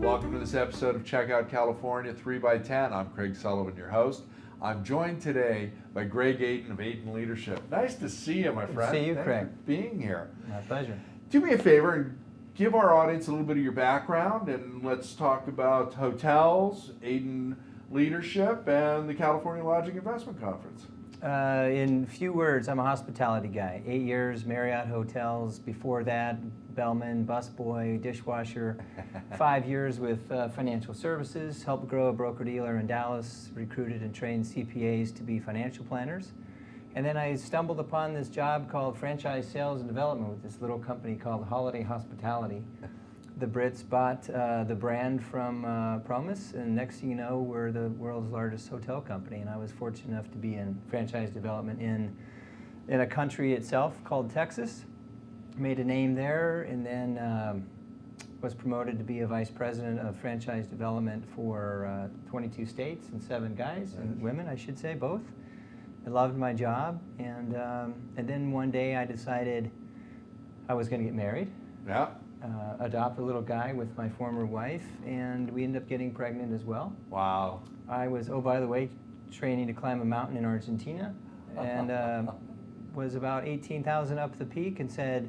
Welcome to this episode of Check Out California 3x10. I'm Craig Sullivan, your host. I'm joined today by Greg Aden of Aden Leadership. Nice to see you, my friend. Good to see you, Thanks Craig. for being here. My pleasure. Do me a favor and give our audience a little bit of your background, and let's talk about hotels, Aden Leadership, and the California Lodging Investment Conference. In few words, I'm a hospitality guy. 8 years, Marriott hotels. Before that, bellman, busboy, dishwasher. 5 years with financial services. Helped grow a broker-dealer in Dallas. Recruited and trained CPAs to be financial planners. And then I stumbled upon this job called franchise sales and development with this little company called Holiday Hospitality. The Brits bought the brand from Promise, and next thing you know, we're the world's largest hotel company. And I was fortunate enough to be in franchise development in a country itself called Texas. Made a name there, and then was promoted to be a vice president of franchise development for 22 states and 7 guys and women, I should say, both. I loved my job, and then one day I decided I was going to get married. Yeah. Adopt a little guy with my former wife, and we ended up getting pregnant as well. Wow. I was, oh, by the way, training to climb a mountain in Argentina, and was about 18,000 up the peak and said,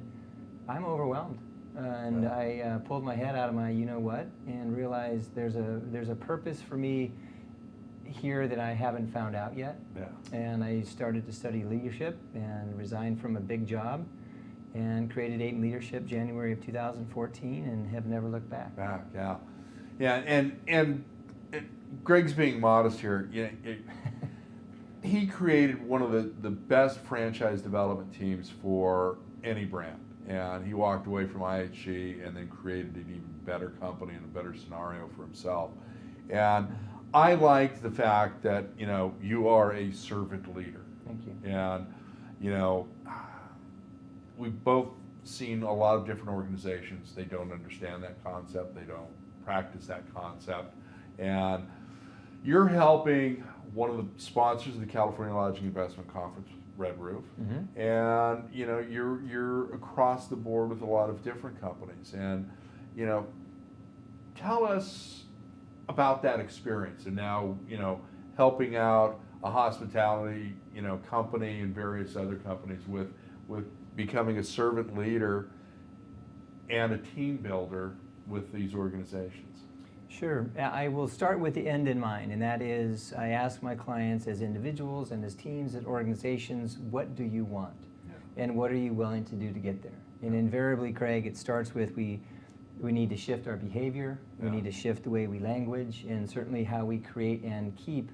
I'm overwhelmed. And I pulled my head out of my you-know-what and realized there's a purpose for me here that I haven't found out yet. Yeah. And I started to study leadership and resigned from a big job and created Aden Leadership January of 2014 and have never looked back. Yeah. And Greg's being modest here. He created one of the best franchise development teams for any brand. And he walked away from IHG and then created an even better company and a better scenario for himself. And I like the fact that, you are a servant leader. Thank you. And, we've both seen a lot of different organizations. They don't understand that concept. They don't practice that concept. And you're helping one of the sponsors of the California Lodging Investment Conference, Red Roof. Mm-hmm. And, you're across the board with a lot of different companies. And, tell us about that experience and now, helping out a hospitality, company and various other companies with becoming a servant leader and a team builder with these organizations. Sure. I will start with the end in mind, and that is I ask my clients as individuals and as teams and organizations, what do you want? Yeah. And what are you willing to do to get there? And invariably, Craig, it starts with we need to shift our behavior, we need to shift the way we language, and certainly how we create and keep,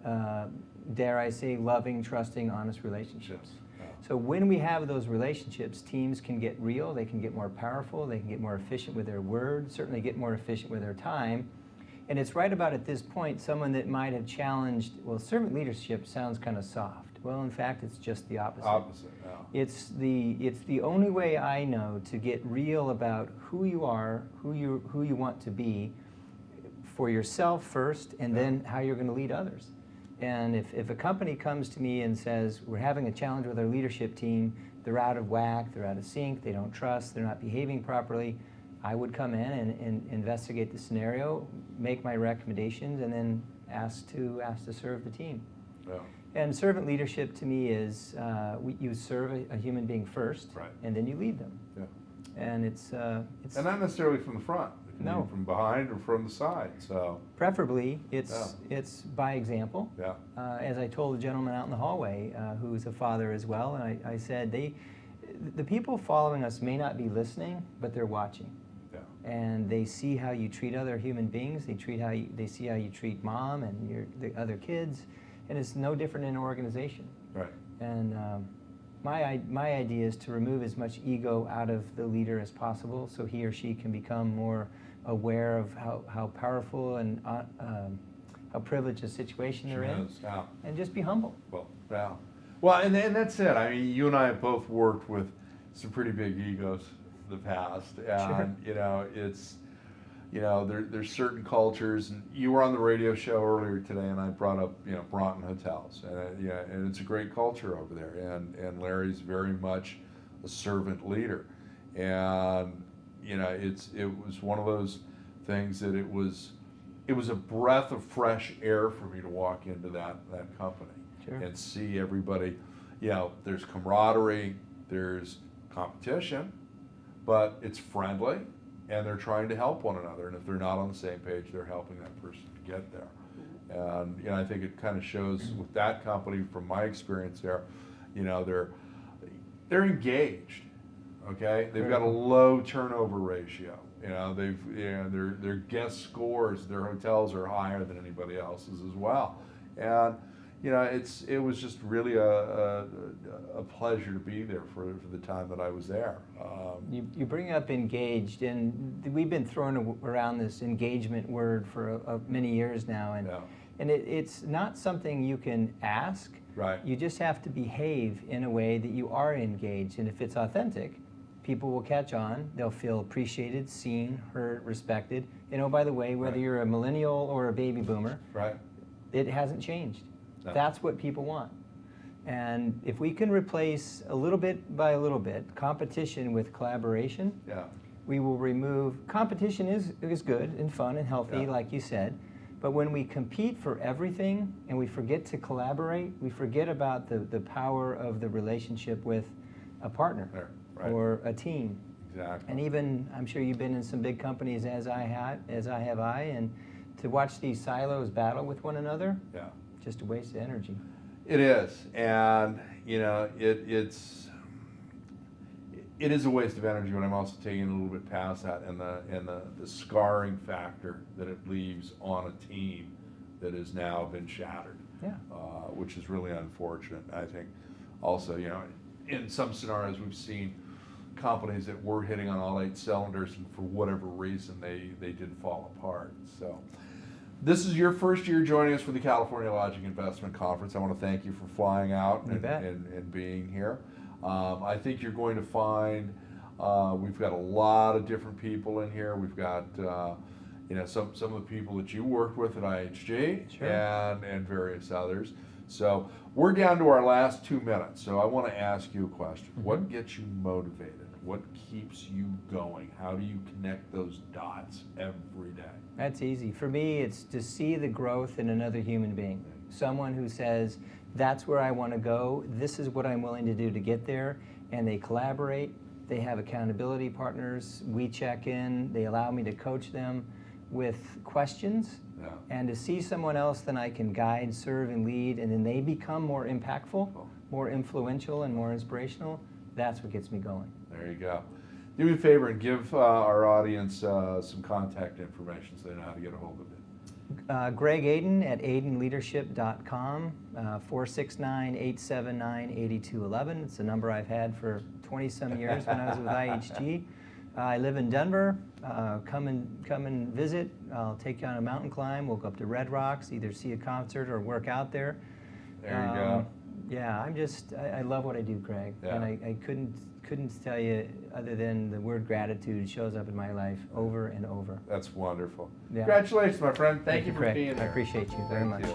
dare I say, loving, trusting, honest relationships. So when we have those relationships, teams can get real, they can get more powerful, they can get more efficient with their words, certainly get more efficient with their time. And it's right about at this point, someone that might have challenged, well, servant leadership sounds kind of soft. Well, in fact, it's just the opposite. It's the only way I know to get real about who you are, who you want to be for yourself first, and then how you're going to lead others. And if a company comes to me and says, we're having a challenge with our leadership team, they're out of whack, they're out of sync, they don't trust, they're not behaving properly, I would come in and investigate the scenario, make my recommendations, and then ask to serve the team. Yeah. And servant leadership to me is you serve a human being first, right, and then you lead them. Yeah. And it's and not necessarily from the front. No, from behind or from the side. So preferably, it's by example. Yeah. As I told a gentleman out in the hallway, who's a father as well, and I said, the people following us may not be listening, but they're watching. Yeah. And they see how you treat other human beings. They see how you treat mom and the other kids, and it's no different in an organization. Right. And my idea is to remove as much ego out of the leader as possible, so he or she can become more aware of how powerful and how privileged a situation they're in, and just be humble. Well, and that's it. I mean, you and I have both worked with some pretty big egos in the past, and it's there's certain cultures. And you were on the radio show earlier today, and I brought up Bronton Hotels, and it's a great culture over there, and Larry's very much a servant leader, and it was one of those things that it was a breath of fresh air for me to walk into that company Sure. and see everybody. There's camaraderie, there's competition, but it's friendly, and they're trying to help one another. And if they're not on the same page, they're helping that person to get there. And I think it kind of shows with that company, from my experience there, they're engaged. Okay, they've got a low turnover ratio. Their guest scores, their hotels are higher than anybody else's as well. And it was just really a pleasure to be there for the time that I was there. You bring up engaged, and we've been throwing around this engagement word for many years now, and it's not something you can ask. Right. You just have to behave in a way that you are engaged, and if it's authentic, people will catch on. They'll feel appreciated, seen, heard, respected. By the way, whether you're a millennial or a baby boomer, right, it hasn't changed. No. That's what people want. And if we can replace a little bit by a little bit competition with collaboration, we will remove competition is good and fun and healthy, like you said. But when we compete for everything and we forget to collaborate, we forget about the power of the relationship with a partner or a team. Exactly. And even, I'm sure you've been in some big companies as I have, and to watch these silos battle with one another, just a waste of energy. It is, and it is a waste of energy, but I'm also taking it a little bit past that, and the scarring factor that it leaves on a team that has now been shattered, which is really unfortunate. I think also, in some scenarios we've seen companies that were hitting on all 8 cylinders, and for whatever reason they did fall apart. So this is your first year joining us for the California Lodging Investment Conference. I want to thank you for flying out and being here. I think you're going to find we've got a lot of different people in here. We've got some of the people that you worked with at IHG, and various others. So we're down to our last 2 minutes. So I want to ask you a question. Mm-hmm. What gets you motivated? What keeps you going? How do you connect those dots every day? That's easy. For me, it's to see the growth in another human being. Someone who says, that's where I want to go, this is what I'm willing to do to get there, and they collaborate, they have accountability partners, we check in, they allow me to coach them with questions, and to see someone else that I can guide, serve, and lead, and then they become more impactful, more influential, and more inspirational. That's what gets me going. There you go. Do me a favor and give our audience some contact information so they know how to get a hold of it. Greg Aden at adenleadership.com, 469-879-8211. It's a number I've had for 20-some years when I was with IHG. I live in Denver. Come and visit. I'll take you on a mountain climb. We'll go up to Red Rocks, either see a concert or work out there. There you go. Yeah, I love what I do, Greg. And I couldn't tell you other than the word gratitude shows up in my life over and over. That's wonderful. Congratulations, my friend. Thank you for Craig. being here. I appreciate you very much.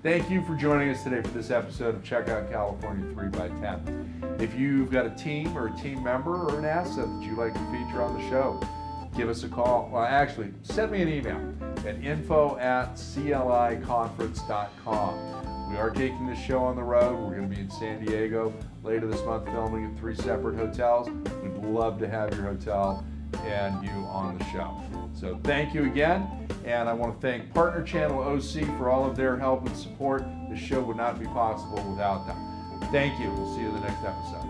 Thank you for joining us today for this episode of Check Out California 3x10. If you've got a team or a team member or an asset that you'd like to feature on the show, give us a call. Well, actually, send me an email at info@cliconference.com. We are taking this show on the road. We're going to be in San Diego later this month filming at 3 separate hotels. We'd love to have your hotel and you on the show. So thank you again, and I want to thank Partner Channel OC for all of their help and support. This show would not be possible without them. Thank you. We'll see you in the next episode.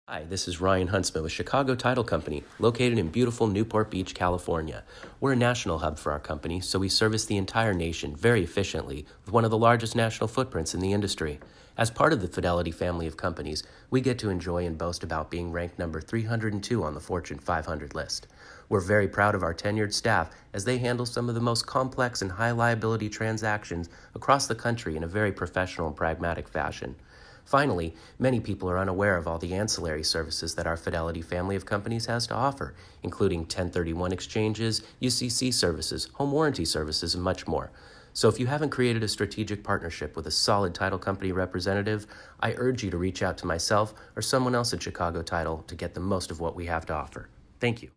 Hi, this is Ryan Huntsman with Chicago Title Company, located in beautiful Newport Beach, California. We're a national hub for our company, so we service the entire nation very efficiently with one of the largest national footprints in the industry. As part of the Fidelity family of companies, we get to enjoy and boast about being ranked number 302 on the Fortune 500 list. We're very proud of our tenured staff as they handle some of the most complex and high liability transactions across the country in a very professional and pragmatic fashion. Finally, many people are unaware of all the ancillary services that our Fidelity family of companies has to offer, including 1031 exchanges, UCC services, home warranty services, and much more. So if you haven't created a strategic partnership with a solid title company representative, I urge you to reach out to myself or someone else at Chicago Title to get the most of what we have to offer. Thank you.